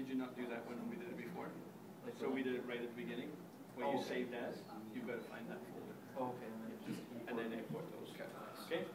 did you not do that when we did it before? So we did it right at the beginning, where you saved as. You've got to find that folder. Oh, okay. And then import those. Okay?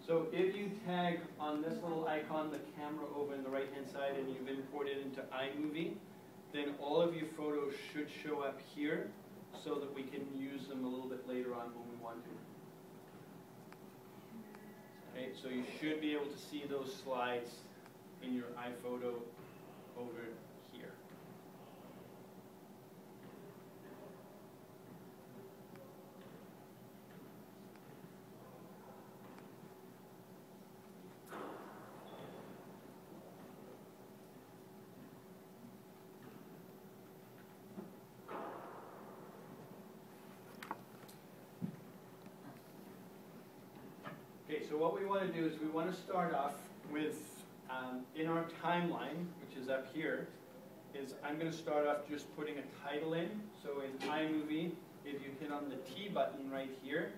So if you tag on this little icon, the camera over in the right-hand side, and you've imported into iMovie, then all of your photos should show up here so that we can use them a little bit later on when we want to. Okay, so you should be able to see those slides in your iPhoto over here. Okay, so what we want to do is we want to start off with, in our timeline, which is up here, is I'm going to start off just putting a title in. So in iMovie, if you hit on the T button right here,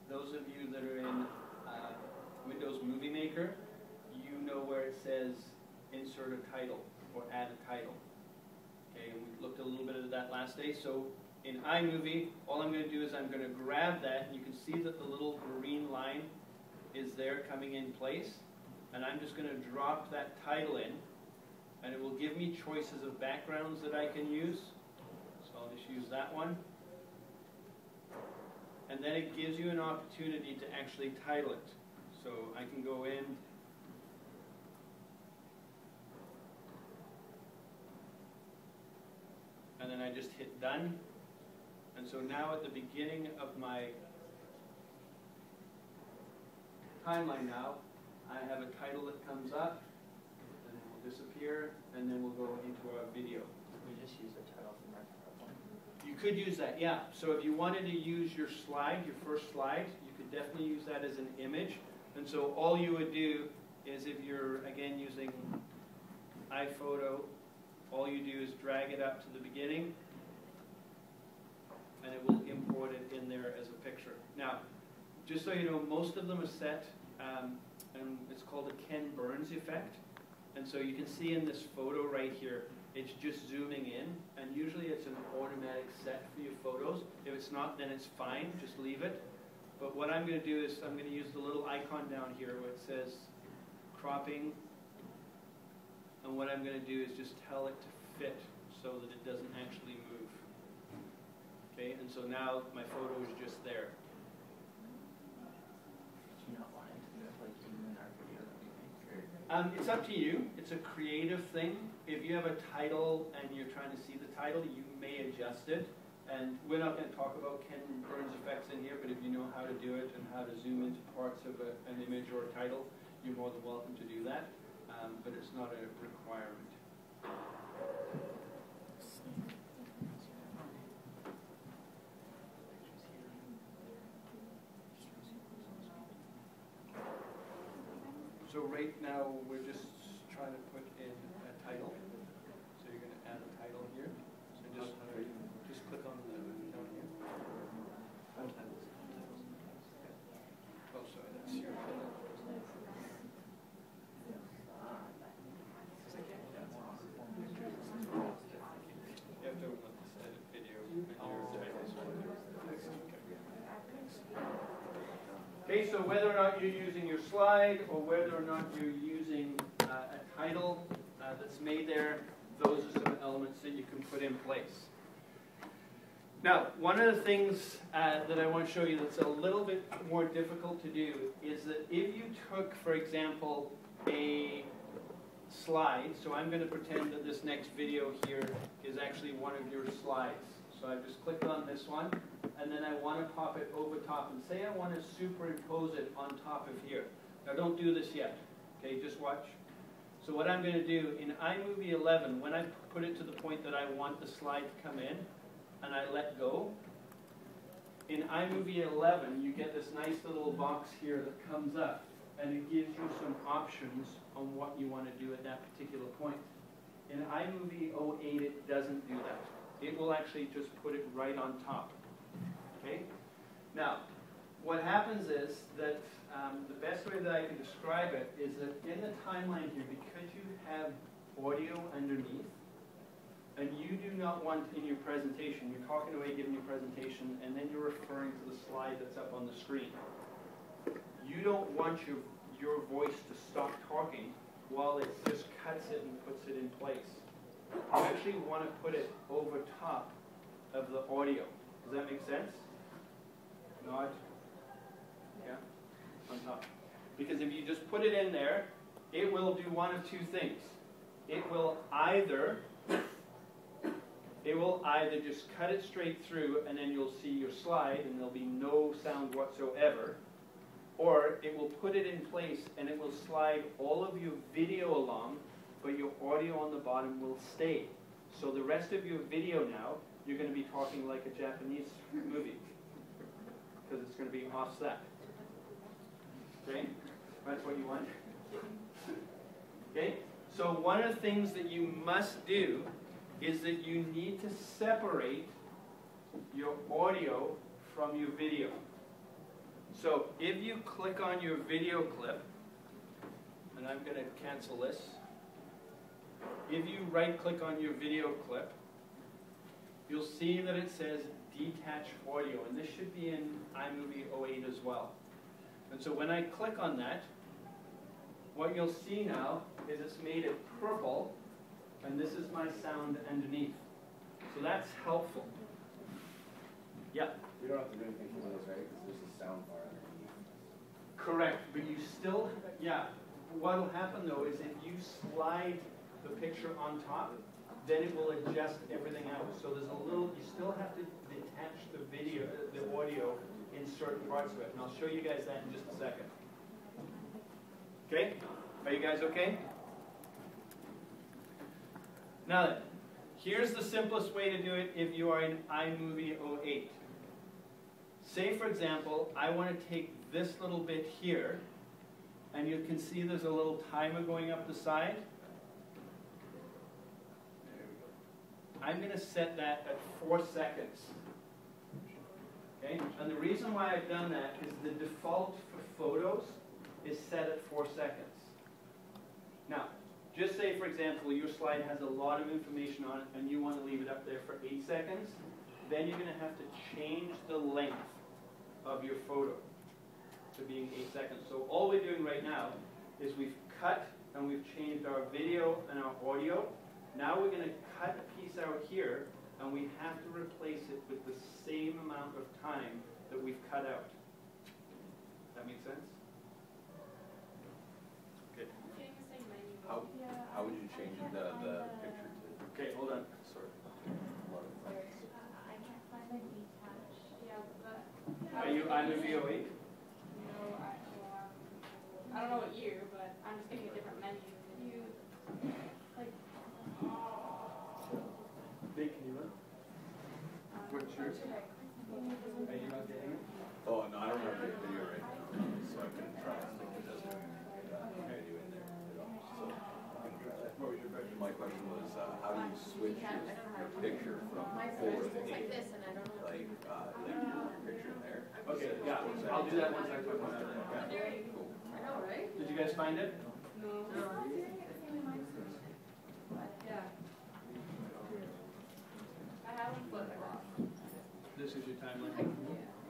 those of you that are in Windows Movie Maker, you know where it says insert a title or add a title. Okay, and we looked a little bit at that last day. So in iMovie, all I'm going to do is I'm going to grab that, and you can see that the little green line is there coming in place, and I'm just going to drop that title in, and it will give me choices of backgrounds that I can use. So I'll just use that one, and then it gives you an opportunity to actually title it. So I can go in and then I just hit done, and so now at the beginning of my timeline now, I have a title that comes up, and it will disappear, and then we'll go into our video. We just use the title from our PowerPoint. You could use that, yeah. So if you wanted to use your slide, your first slide, you could definitely use that as an image. And so all you would do is, if you're, again, using iPhoto, all you do is drag it up to the beginning, and it will import it in there as a picture. Now, just so you know, most of them are set, and it's called a Ken Burns effect. And so you can see in this photo right here, it's just zooming in, and usually it's an automatic set for your photos. If it's not, then it's fine, just leave it. But what I'm going to do is I'm going to use the little icon down here where it says cropping, and what I'm going to do is just tell it to fit so that it doesn't actually move. Okay, and so now my photo is just there. Do you not want it to look like you in our video that we make? It's up to you. It's a creative thing. If you have a title and you're trying to see the title, you may adjust it. And we're not going to talk about Ken Burns effects in here, but if you know how to do it and how to zoom into parts of an image or a title, you're more than welcome to do that. But it's not a requirement. So right now we're just trying to put in a title. So you're going to add a title here. So just click on the down here. Oh, sorry, that's your title. You have to open up this edit video and Okay, so whether or not you're using your slide or whether or not you're using a title that's made there, those are some elements that you can put in place. Now, one of the things that I want to show you that's a little bit more difficult to do is that if you took, for example, a slide, so I'm going to pretend that this next video here is actually one of your slides. So I just click on this one, and then I want to pop it over top. And say I want to superimpose it on top of here. Now don't do this yet, okay, just watch. So what I'm going to do, in iMovie 11, when I put it to the point that I want the slide to come in, and I let go, in iMovie 11, you get this nice little box here that comes up, and it gives you some options on what you want to do at that particular point. In iMovie 08, it doesn't do that. It will actually just put it right on top. Okay? Now, what happens is that the best way that I can describe it is that in the timeline here, because you have audio underneath, and you do not want in your presentation, you're talking away giving your presentation, and then you're referring to the slide that's up on the screen. You don't want your voice to stop talking while it just cuts it and puts it in place. You actually want to put it over top of the audio. Does that make sense? Nod? Yeah? On top. Because if you just put it in there, it will do one of two things. It will either just cut it straight through and then you'll see your slide and there'll be no sound whatsoever, or it will put it in place and it will slide all of your video along, but your audio on the bottom will stay. So the rest of your video now, you're going to be talking like a Japanese movie, because it's going to be offset. Okay? That's what you want. Okay? So one of the things that you must do is that you need to separate your audio from your video. So if you click on your video clip, and I'm going to cancel this. If you right-click on your video clip, you'll see that it says detach audio, and this should be in iMovie 08 as well. And so when I click on that, what you'll see now is it's made it purple, and this is my sound underneath. So that's helpful. Yeah? We don't have to do anything for those, right? Because there's a sound bar underneath. Correct, but you still, yeah. What will happen though is if you slide the picture on top, then it will adjust everything out. So there's a little, you still have to detach the video, the audio in certain parts of it. And I'll show you guys that in just a second. Okay? Are you guys okay? Now then, here's the simplest way to do it if you are in iMovie 08. Say, for example, I want to take this little bit here, and you can see there's a little timer going up the side. I'm going to set that at 4 seconds. Okay? And the reason why I've done that is the default for photos is set at 4 seconds. Now, just say, for example, your slide has a lot of information on it and you want to leave it up there for 8 seconds, then you're going to have to change the length of your photo to being 8 seconds. So all we're doing right now is we've cut and we've changed our video and our audio. Now we're going to cut a piece out here and we have to replace it with the same amount of time that we've cut out. That make sense? Good. How would you change the picture to? Okay, hold on. Sorry. I can't find the detach. Yeah, but. Are you iMovie 08? No, I don't know what year, but I'm just getting a different menu. You, like. Big, can you look? What's yours? Should I click the menu? Are you not getting it? Oh, no, I don't have the video right now, so I couldn't try it. It doesn't have any video in there at all, so I couldn't try that. What was your question? My question was, how do you switch your picture from My 4 phone to is like 8? this, and I don't know. Like your picture in there? Okay, yeah, I'll do that once I put one out there. Very cool. I know, right? Did you guys find it? No. Yeah. I haven't flipped it off. This is your timeline. Yeah.